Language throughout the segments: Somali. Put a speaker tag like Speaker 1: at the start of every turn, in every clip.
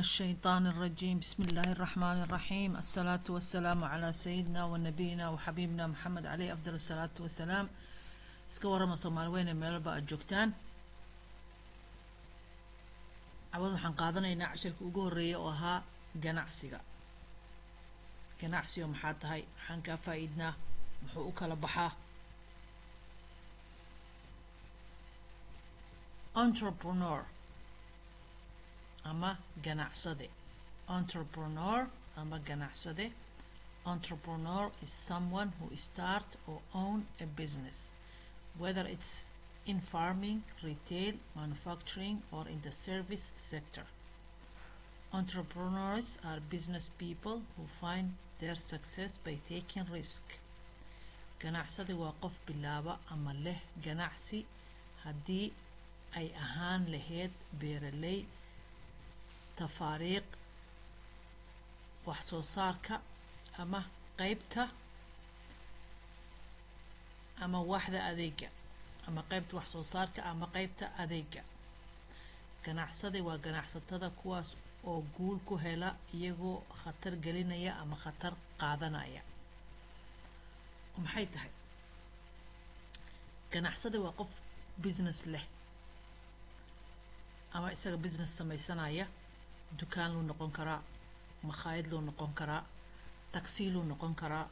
Speaker 1: الشيطان الرجيم. بسم الله الرحمن الرحيم. الصلاة والسلام على سيدنا ونبينا وحبيبنا محمد عليه أفضل الصلاة والسلام. اسكورما صومال وين ميلبا الجوكتان عوض waxaan qaadanaynaa cashirka ugu horeeya oo ahaa ganacsiga. ganacsiga maxaa tahay, waxaan ka faa'iidnaa, muxuu u kala baxaa. entrepreneur ama ganacsade. entrepreneur ama ganacsade. Entrepreneur is someone who start or own a business, whether it's in farming, retail, manufacturing, or in the service sector. Entrepreneurs are business people who find their success by taking risk. ganacsade waa qof bilaaba ama leh ganacsi haddii ay ahaan lahayd beeraley, tafaariiq, wax soo saarka ama qaybta ama waxda adeega, ama qaybta wax soo saarka ama qaybta adeega. ganacsade waa ganacsatada kuwaas oo guul ku hela iyagoo khatar gelinaya ama khatar qaadanaya. maxay tahay ganacsade? waa qof business leh ama isaga business samaysanaya. dukaan loo noqon karaa, makhaayad loo noqon karaa, taksi loo noqon karaa,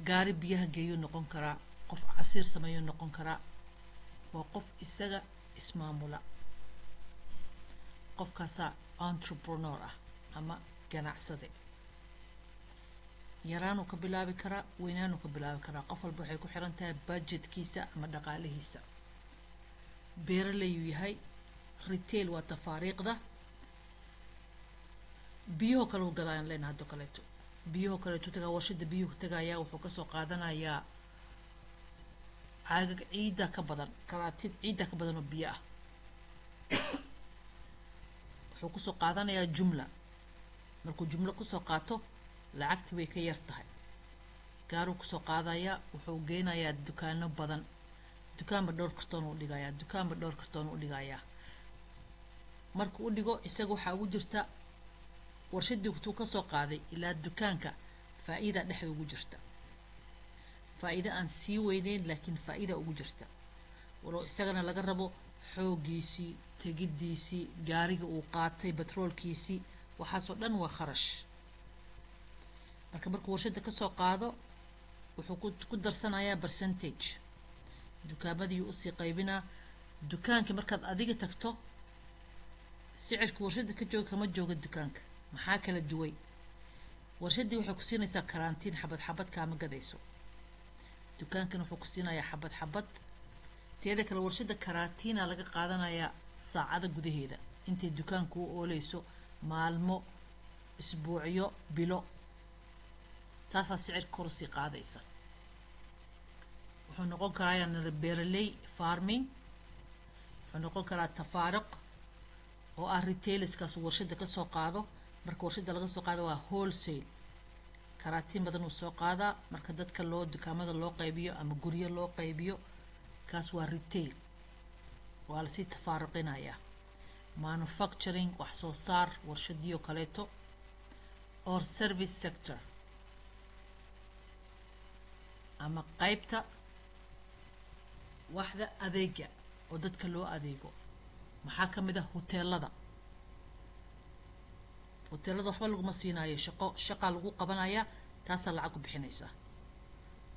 Speaker 1: gaari biyaha geeyo noqon karaa, qof casiir sameeyo noqon karaa. waa qof isaga ismaamula. qofkaasaa entrepreneur ah ama ganacsade. yaraanuu ka bilaabi karaa, weynaanuu ka bilaabi karaa. qof walba waxay ku xiran tahay budgetkiisa ama dhaqaalihiisa. beeraleyuu yahay. retail waa tafaariiqda. biyuhu kale u gadayaan leena haddo kaleeto. biyuhu kaleeto tagaa warshada biyuhu tagayaa, wuxuu kasoo qaadanayaa caagag ciidda ka badan, karaatin ciidda ka badan oo biyo ah. wuxuu kusoo qaadanayaa jumla. markuu jumlo kusoo qaato lacagtii way ka yar tahay. gaaruu kusoo qaadayaa, wuxuu geynayaa dukaano badan. dukaanba dhowr kartoon u dhigayaa, dukaanba dhowr kartoon u dhigayaa. markuu u dhigo isaga waxaa ugu jirta warshadii uu kasoo qaaday ilaa dukaanka faa'iida dhexda ugu jirta. faa'iida aan sii weyneyn laakiin faa'iida ugu jirta. walow isagana laga rabo xoogiisii, tegidiisii, gaariga uu qaatay, batroolkiisii, waxaasoo dhan waa kharash. markuu warshada kasoo qaado wuxuu ku darsanayaa percentage. dukaamadii usii qaybinaa. dukaanka markaad adiga tagto sicirka warshada ka jooga kama jooga dukaanka. maxaa kala duway? warshadii waxay ku siinaysaa karantiin, xabad xabad kaama gadayso. dukaankan wuxuu ku siinayaa xabad xabad. teeda kale warshada karantiina laga qaadanayaa saacada gudaheeda, intay dukaanku u ooleyso maalmo, isbuucyo, bilo. taasaa sicirka kor usii qaadaysa. wuxuu noqon karaa beeraley, farming. wuxuu noqon karaa tafaariq oo ah retailerskaas warshada kasoo qaado. marka warshada laga soo qaado waa wholesale. karaatiin badan uu soo qaadaa. marka dadka loo dukaamada loo qaybiyo ama guryo loo qaybiyo, kaas waa retail. waa lasii tafaariqinayaa. manufacturing, wax soo saar, warshadiyo kaleeto. or service sector ama qaybta waxda adeega oo dadka loo adeego. maxaa ka mid ah hoteelada. hoteelada waxba laguma siinayo, shaqa lagu qabanayaa. taasaa lacag ku bixinaysaa.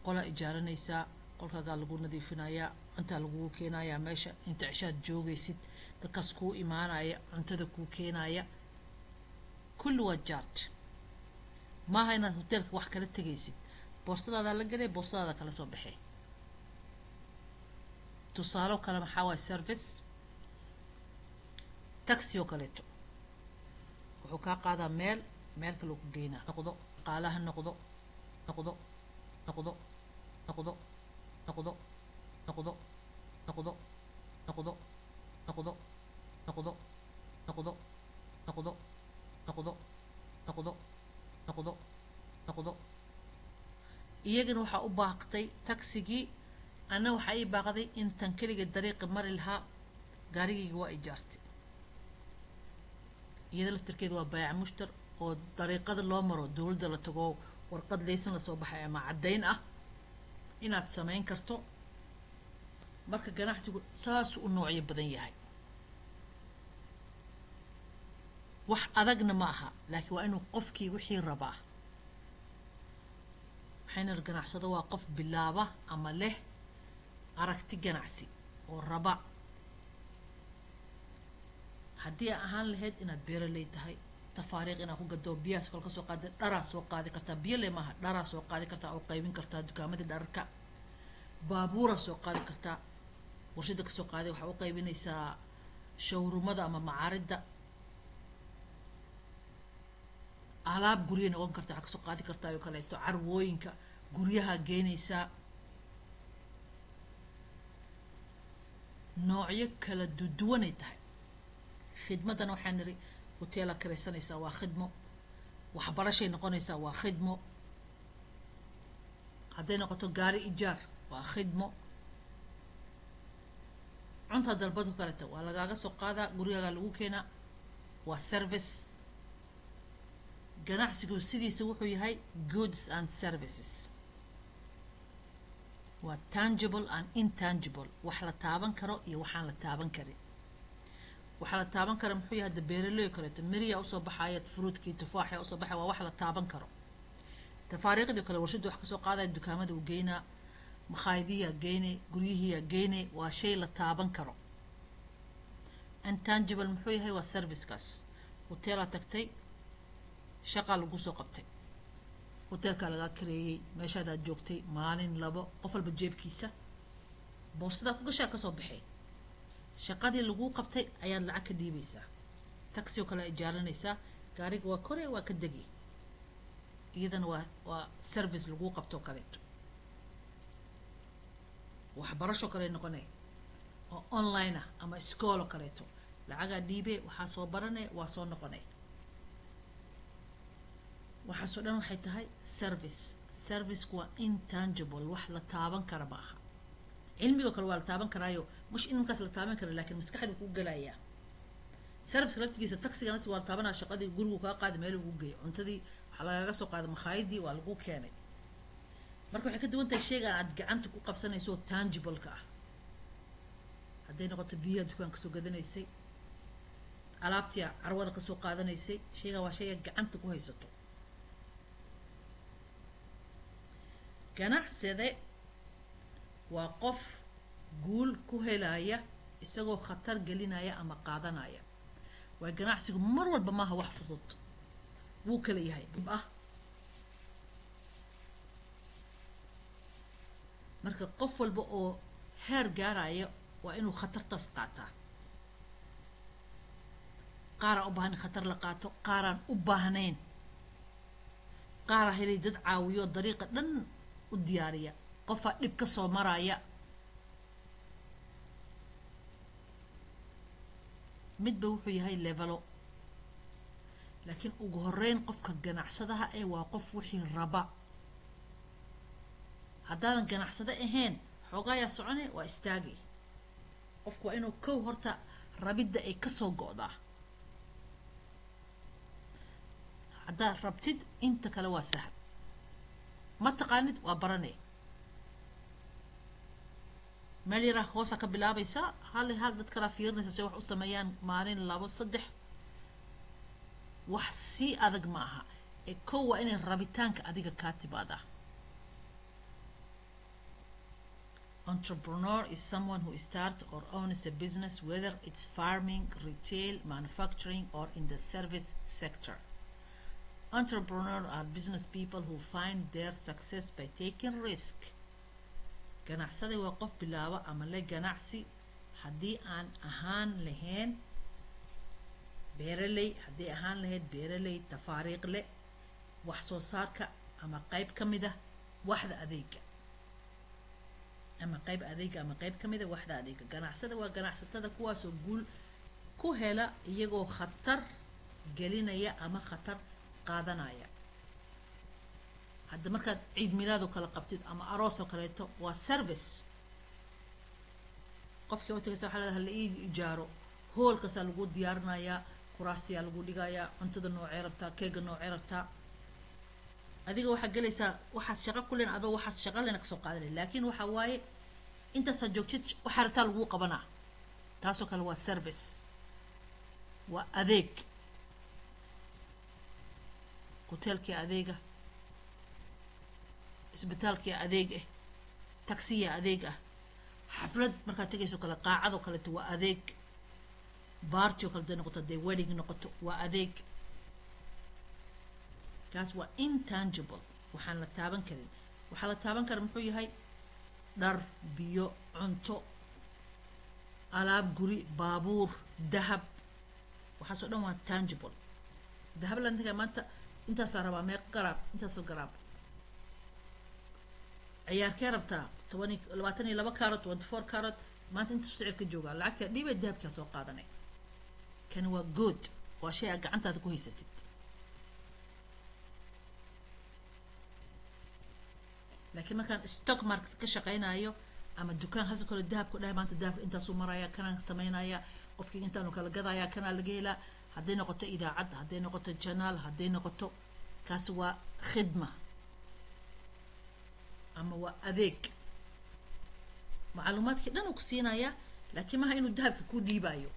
Speaker 1: qola ijaaranaysaa, qolkaagaa lagu nadiifinayaa, cuntaa lagugu keenayaa meesha inta cishaad joogaysid. dadkaas kuu imaanaya, cuntada kuu keenaya, kulli waa charge. maaha inaad hoteelka wax kala tegaysid. boorsadaada la galay, boorsadaada kala soo baxay. tusaalo kale maxaa waay service. taxi oo kaleeto wuxuu kaa qaadaa meel kale ku geynaa. noqdo qaalaha, noqdo noqdo noqdo noqdo noqdo noqdo noqdo noqdo noqdo noqdo noqdo noqdo noqdo noqdo noqdo noqdo. iyagana waxaa u baaqtay taxigii. ana waxaa ii baaqday intan keliga dariiqa mari lahaa. gaarigayga waa ijaartay. iyada laftirkeeda waa baayac mushtar oo dariiqada loo maro dowladda la tago warqad laysan la soo baxay ama caddayn ah inaad samayn karto. marka ganacsigu saas u noocyo badan yahay, wax adagna ma aha, laakiin waa inuu qofkii wixii rabaa. waxayna ganacsado waa qof bilaaba ama leh aragti ganacsi oo raba. haddii ahaan lahayd inaad beeraley tahay, tafaariiq inaad ku gado biyahaas kale ka soo qaada, dharaa soo qaadi kartaa, biyo le maaha, dharaa soo qaadi kartaa oo qaybin kartaa dukaamadii dhararka. baabuura soo qaadi kartaa, warshada ka soo qaaday waxaa u qaybinaysaa showrumada ama macaaridda. alaab gurya noqon karta waxaa kasoo qaadi kartaa oo kaleeto carwooyinka guryaha geynaysaa. noocyo kala duwanay tahay. khidmadan waxaan niri hoteela karaysanaysaa waa khidmo, waxbarashay noqonaysaa waa khidmo, hadday noqoto gaari ijaar waa khidmo, cunta dalbadu kaleeto waa lagaaga soo qaadaa gurigaaga lagu keenaa waa service. ganacsigu sidiisa wuxuu yahay goods and services, waa tangible and intangible, wax la taaban karo iyo waxaan la taaban karin. waxa la taaban kara muxuu yahay beeraley kaleeto miriya usoo baxaya, fruitkii tufaaxa usoo baxaya, waa wax la taaban karo. tafaariiqdii kale warshadu wax kasoo qaadaya dukaamada u geynaa, makhaayadihiya geynay, guryihiya geynay, waa shay la taaban karo. intangible muxuu yahay waa servicekaas. hoteelaa tagtay, shaqaa lagu soo qabtay, hoteelkaa lagaa kareeyey, meeshaadaad joogtay maalin labo, qof walba jeebkiisa boorsadaa ku gashaa kasoo baxay. shaqadii lagu qabtay ayaad lacag ka dhiibaysaa. taxi oo kale ijaaranaysaa, gaariga waa kore waa ka degi, iyadana waa service lagu qabto kaleeto. waxbarasho kale noqonay oo online ah ama iskool oo kaleeto, lacagaa dhiibe, waxaa soo baranay, waa soo noqonay. waxaasoo dhan waxay tahay service. serviceku waa intangible, wax la taaban kara ma aha. cilmigoo kale waa la taaban karaayo, mush in markaas la taaban kara, laakiin maskaxda kuu galayaa. serviceka laftigiisa taxiga nafti waa la taabanaa, shaqadii gurigu kaa qaadi meel lagu geeyo, cuntadii waxaa lagaga soo qaaday makhaayadii waa lagu keenay. marka waxay ka duwan tahay shaygan aad gacanta ku qabsanayso oo tangible-ka ah. hadday noqoto biyaha dukaan kasoo gadanaysay, alaabtii carwada kasoo qaadanaysay, shaygan waa shayga gacanta ku haysato. ganacsade waa qof guul ku helaya isagoo khatar gelinaya ama qaadanaya. waa ganacsigu mar walba maaha wax fudud, wuu kala yahay marka qof walba oo heer gaaraya waa inuu khatartaas qaataa. qaaraan u baahan in khatar la qaato, qaaraan u baahnayn, qaaraa helay dad caawiyo dariiqa dhan u diyaariya, qofaa dhib ka soo maraya. midba wuxuu yahay levelo, laakiin ugu horeyn qofka ganacsadaha waa qof wixii raba. haddaadan ganacsado ahayn xoogaayaa socone waa istaagay. qofku waa inuu kow horta rabidda ay kasoo go'daa. haddaad rabtid inta kale waa sahal, ma taqaanid waa barane. meel yaraa hoosa ka bilaabaysaa, hal dad kalaa fiirinaysa si wax u sameeyaan maalin labo saddex. wax sii adag ma aha, kow waa inay rabitaanka adiga kaa timaadaa. Entrepreneur is someone who starts or owns a business, whether it's farming, retail, manufacturing, or in the service sector. Entrepreneurs are business people who find their success by taking risk. ganacsade waa qof bilaabo ama le ganacsi haddii aan ahaan lahayn beeraley, haddii ahaan lahayd beeraley tafaariiq le, wax soo saarka ama qayb ka mid ah waxda adeega, ama qayb adeega ama qayb ka mid ah waxda adeega. ganacsada waa ganacsatada kuwaasoo guul ku hela iyagoo khatar gelinaya ama khatar qaadanaya. hadda markaad ciid milaad oo kala qabtid ama aroos oo kaleeto waa service. qofkii u tagaysa waxaa leedahay la ii ijaaro, hoolkaasaa lagu diyaarinayaa, kuraasiyaa lagu dhigayaa cuntada noocee rabtaa keega noocee rabtaa adiga waxaa gelaysaa waxaad shaqo ku leen adoo waxaad shaqo leena kasoo qaadanay laakiin waxa waaye intaasaa joogtid waxaa rabtaa lagu qabanaa taasoo kale waa service waa adeeg hoteelkii adeega isbitaalkii adeeg ah taksiya adeeg ah xaflad markaad tegayso kale qaacadoo kaleeto waa adeeg baartio kale day noqoto dee wedding noqoto waa adeeg kaas waa intangible waxaan la taaban karin waxaa la taaban kara muxuu yahay dhar biyo cunto alaab guri baabuur dahab waxaasoo dhan waa tangible dahab la intaga maanta intaasaa rabaa meeq garaab intaasoo garaab ciyaarkee rabtaa 22 kaarot 24 kaarot maanta inta sicirka jooga lacagta dhiibay dahabka soo qaadanay kan waa good waa shay aad gacantaada ku haysatid laakiin markaan stock market ka shaqaynayo ama dukaan hasa kale dahabku dhahay maanta dahabka intaasuu maraya kanaan samaynaya qofkii intaanu kala gadaya kanaa laga helaa hadday noqoto idaacad hadday noqoto janaal hadday noqoto kaasi waa khidma ama waa adeeg macluumaadkii dhan uu ku siinaya laakiin maaha inuu dahabka ku dhiibayo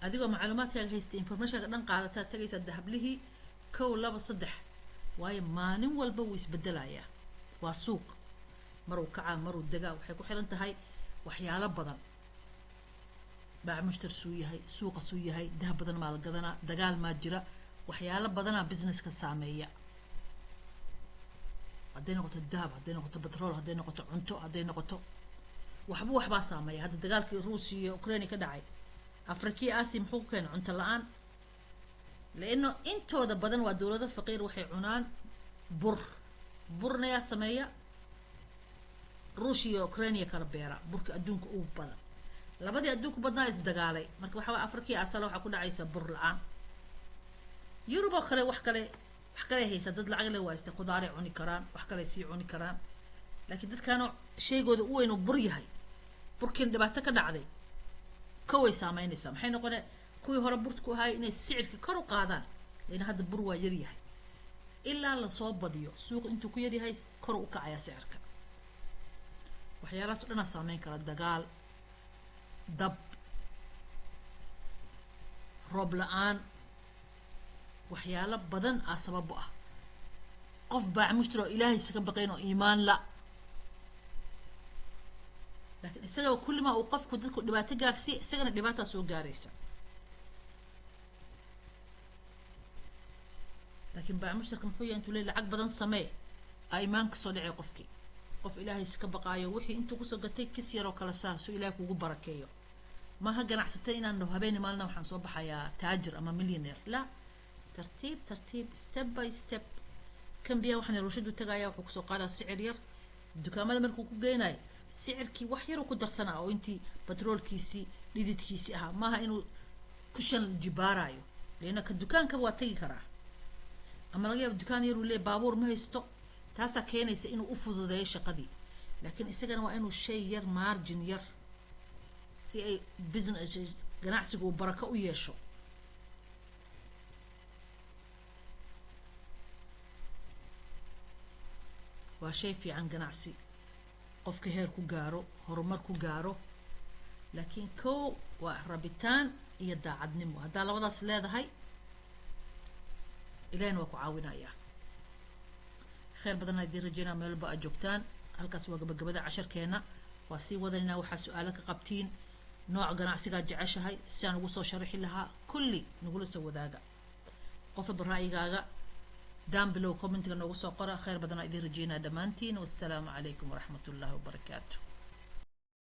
Speaker 1: adigoo macluumaadkaaga haysta informationka dhan qaadataa tagaysa dahablihii 1 2 3 waayo maalin walba wuu isbedelayaa waa suuq maruu kacaa maruu degaa waxay ku xiran tahay waxyaalo badan baac mushtar suu yahay suuqa suu yahay dahab badan maa la gadanaa dagaal maa jira waxyaalo badanaa businesska saameeya hadday noqoto dahab hadday noqoto petrol hadday noqoto cunto hadday noqoto waxbaa saameeya hadda dagaalkii ruusiya iyo ukraine ka dhacay afrikii aasiya muxuu ku keenay cunto la-aan laano intooda badan waa dowlado faqiir waxay cunaan burna yaa sameeya ruusiya iyo ukraine kala beera burka adduunka ugu badan labadii adduunka badnaa isdagaalay marka waxa afrikii asala waxaa ku dhacaysa bur la-aan yurub oo kale wax kale haysa dad lacag leh waa istay khudaar ay cuni karaan wax kale sii cuni karaan laakiin dadkaana shaygooda u weyn oo bur yahay burkiin dhibaato ka dhacday kaway saameynaysaa maxay noqonay kuwii hore burku ahay inay sicirka kor u qaadaan leena hadda bur waa yar yahay ilaa la soo badiyo suuq intuu ku yar yahay kor u kacaya sicirka waxyaalahaas oo dhan saameyn kara dagaal dab roob la-aan waxyaalo badan aa sabab u ah qof baac mushtari oo ilaahay iska baqayn oo iimaan la laakiin isaga kulli ma uu qofku dadku dhibaato gaarsiiyo isagana dhibaataa soo gaaraysa laakiin baac mushtarka muxuu yahay intuu leeyahay lacag badan samee aa iimaan ka soo dhacay qofkii qof ilaahay iska baqaayo wixii intuu kusoo gatay kis yaroo kala saar soo ilaahay kugu barakeeyo maaha ganacsatay inaan dhaho habeen maalina waxaan soo baxayaa taajir ama millionaire la tartiib step by step kan biya waxaan ruushadu tagayaa wuxuu kusoo qaadaa sicir yar dukaamada markuu ku geynayo sicirkii wax yar uu ku darsanaa oo intii batroolkiisii dhididkiisii ahaa maaha inuu ku shan jibaarayo leena ka dukaanka waa tagi karaa ama laga yaabo dukaan yar uu leeyahay baabuur ma haysto taasaa keenaysa inuu u fududeeyo shaqadii laakiin isagana waa inuu shay yar margin yar si ay business ganacsigu uu barako u yeesho waa shay fiican ganacsi qofka heer ku gaaro horumar ku gaaro laakiin kow waa rabitaan iyo daacadnimo haddaa labadaas leedahay ilaahina waa ku caawinayaa khayr badan aad rajaynaa meel walba aad joogtaan halkaas waa gabagabada casharkeena waa sii wadaynaa waxaa su-aalo ka qabtiin nooc ganacsigaad jeceshahay si aan ugu soo sharaxi lahaa kulli nagula soo wadaaga qof walba ra'yigaaga دام بلو كومنت نوغو سو قرا خير بدنا إذا رجينا دمانتين والسلام عليكم ورحمة الله وبركاته